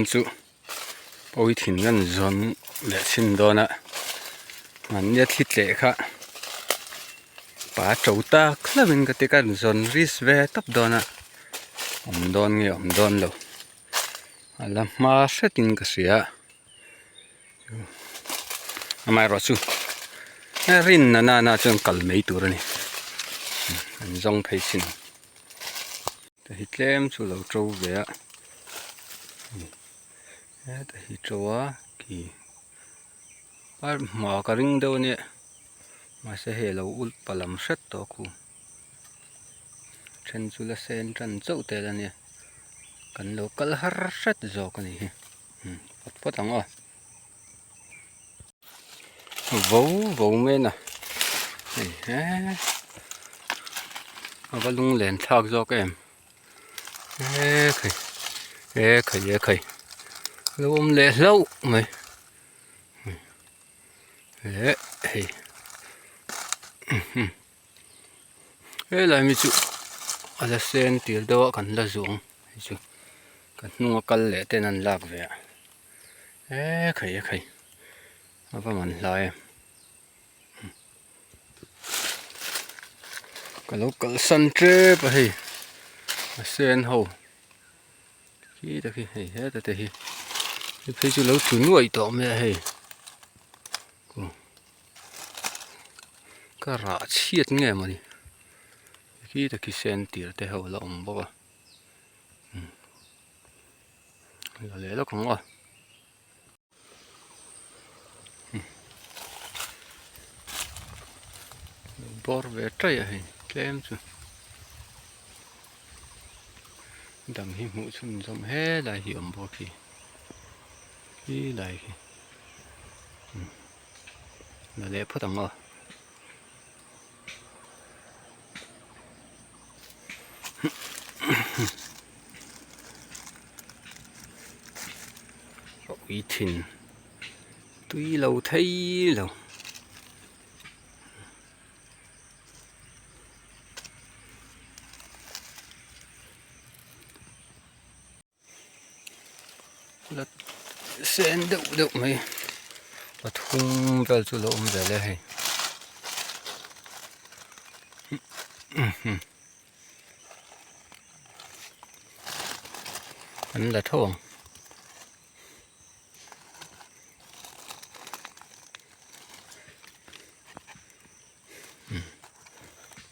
in chu uithin gan zon le sin dona man ya thit le kha pa chauta khlawin ka te kan zon ris ve tap dona don nge don lo ala ma setin ka sia amai ro chu rin na chon kal mei tur ni an zong phei sin ta hi tlem chu lo tro ve a ta hi trowa ki par ma ka ring do ne ma se he lo ul palam set to khu chen chu la sen tran chau te la ne kan lo kal har set zo ka ni pot pot ang o vô me na lung lên thak zo ka em khơi lâu lệ lâu mày lại mi chú ala sen tir do kan la zuang chu kan nu kal le ten an lak ve khơi apa man lai kalau kal san tre pa hi sen ho khi ta khi hay hết ta hi thấy chú lâu chú nuôi to mẹ hay cái rạ chiết nghe mà đi khi ta khi sen tiệt te hậu lỏng bao là lẽ nó không à bor về trái hay kem chú đằng hi mũ chun giống hết lại hiểm bao khi lại là lẽ phất đằng à uithin tuy lâu thấy lâu là sen đậu mày và thung vào chỗ lỗ về đây hay anh là thong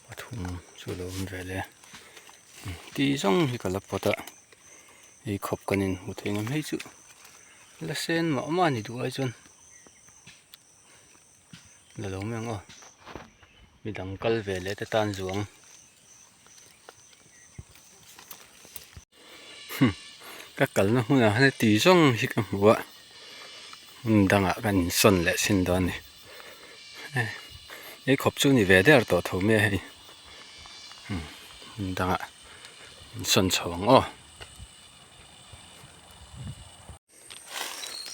và thung chỗ lỗ về đây tí xong thì cả lập bọt ạ thì khop cái nên một thế ngắm hết chứ là sen mà thì đủ ai chun là lâu mấy ngô bị đằng cල් về lấy tan ruộng các cl nó không là tí xong thì cái bùa đang ở gần xuân lại xin đón này cái khop chú này về đây ở thầu mẹ hay đang ở xuân sống ô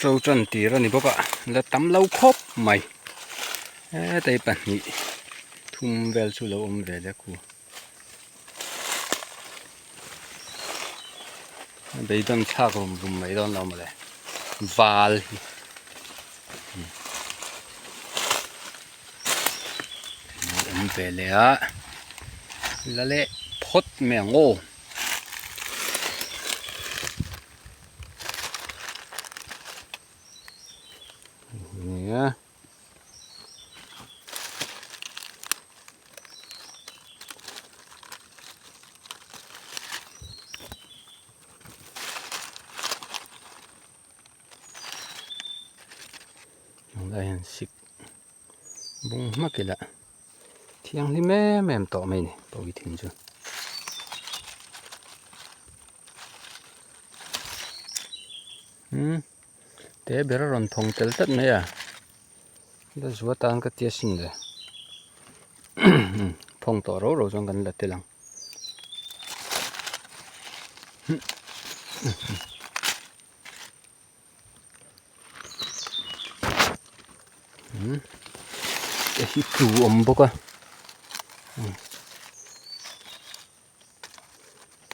trâu trần tí ra này bố bạn là tắm lâu khóc mày đây bạn nhỉ thum về chú lâu về đấy cô bây giờ cha cũng mấy đòn lâu mà đấy val về lẽ là lẽ phốt mẹ ngô nè đây là xịt bung mắc cái lạ thiang thì mềm tỏ mày này bảo uithin chưa thế bây giờ còn phong tel tất này à đó chúa ta cái tia xin rồi phong tỏ rồi trong gần là tia lăng cái chủ bốc à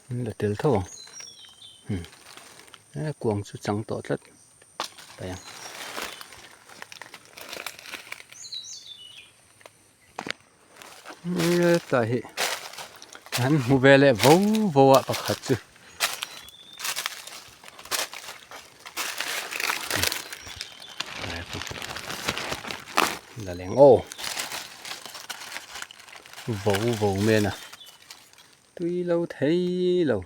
là tel thô cuồng chút trắng tốt rất đây tại hắn mua về lại vấu vô ạ bạc hạt chứ là lẻng ô vấu vấu men à tuy lâu thấy lâu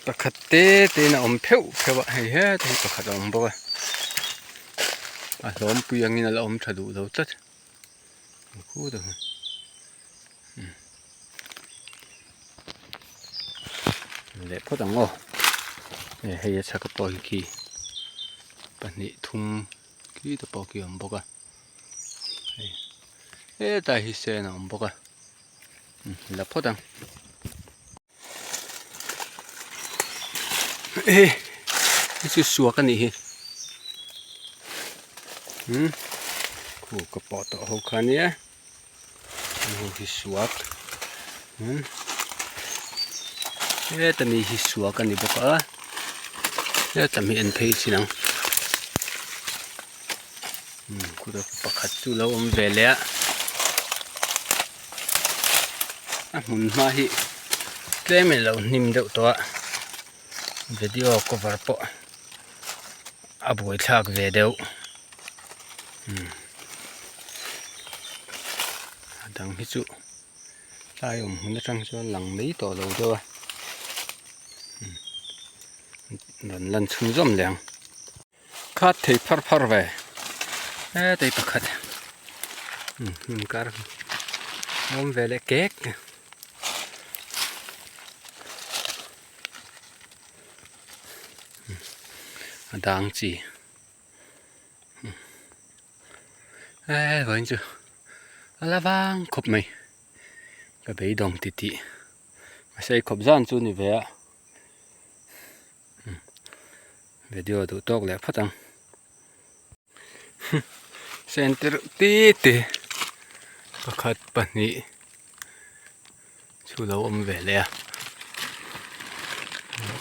bạc hạt tê là ôm phèo phèo hay hết thì bạc hạt ôm bao à ôm bùi như là ôm chả đủ đâu tất cú đâu lẽ phốt đằng ô này hay chắc cái bò kia bạn nị thùng kia tập bò kia ôm bao à ê tại hi xe nào ôm bao à là phốt đằng ê cái suối cái này cô có bỏ tao hậu khăn nhé cái suối ê tao mi cái suối cái này bao à ê tao mi ăn thấy gì nào cô đã bắt khát chú lâu ông về lẽ muốn mà hi cái mình lâu nín đậu to video cover po buổi thác về đâu đằng hít chú tay nó trăng cho lằng mấy tổ lâu cho lần xuống rôm lẹng khát thì phar về đây bạc khát cả hôm về lại két đang chỉ vẫn chưa là vang khop mày cái bể đồng tịt tịt mà xây khop gian chú này về video tụi tôi lại phát tăng center tịt tịt bạc khát bận nhỉ chú lâu ôm về lẹ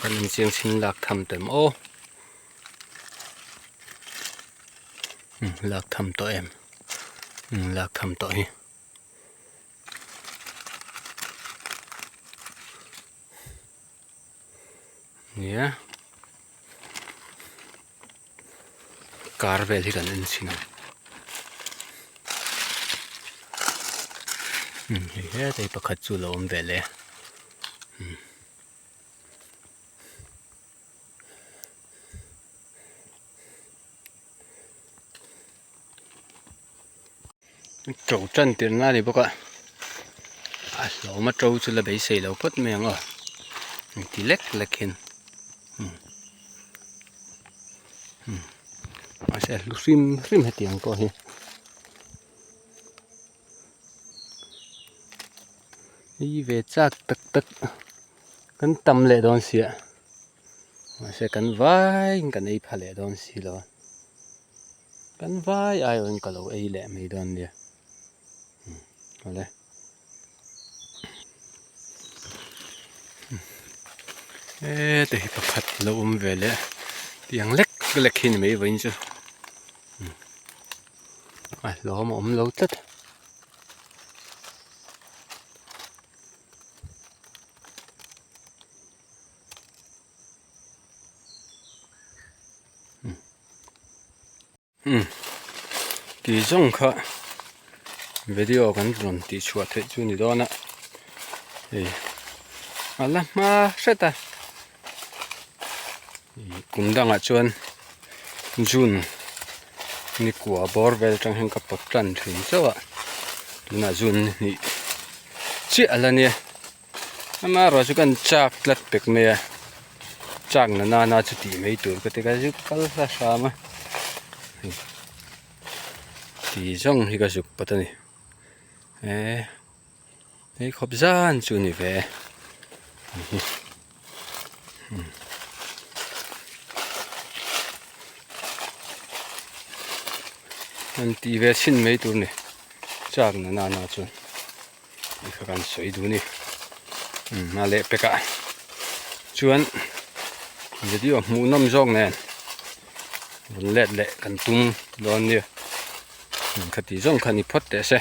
cái mình xem xin lạc thầm tầm ô lạc thầm tội em lạc thầm tội nhé car về thì cần in xin thế đây bác khách chú lâu ôm về lẹ trâu chân tiền na đi bác ạ lỗ mà trâu chú là bị xì lỗ phất miệng rồi thì lek hin mà sẽ lúc rim hết tiếng coi hi đi về chắc tắc cắn tầm lệ đón xịa mà sẽ cắn vai cắn ấy phá lệ đón xì lo cắn vai ai ơi cả lỗ ấy lệ mấy đón đi rồi đây ê để bác khách lâu về lẽ tiếng lek hin mấy vậy chứ lỗ mà lâu tất tí giống khá video gần rồi tí chua thế chú này đó nè là mà sẽ ta cũng đang ở chuan June ni của borvel trong hàng cặp bọc trần thì sao ạ là June ni chị là nè mà rồi chú cần chắc lật bực nè chắc là na chú tí mấy tuổi cái cái giúp cái là sao mà thì giống thì cái giúp bắt này đấy khóc gian chú này về มันตีเวชินไม่ตัวนี่จากนาจนนี่คือการสวยดูนี่มาเละไปกะชวนจะที่ว่าหมูน้ำจอกแน่บนเละกันตุ้มร้อนเนี่ยคดีจงคันนี้พอดแต่เส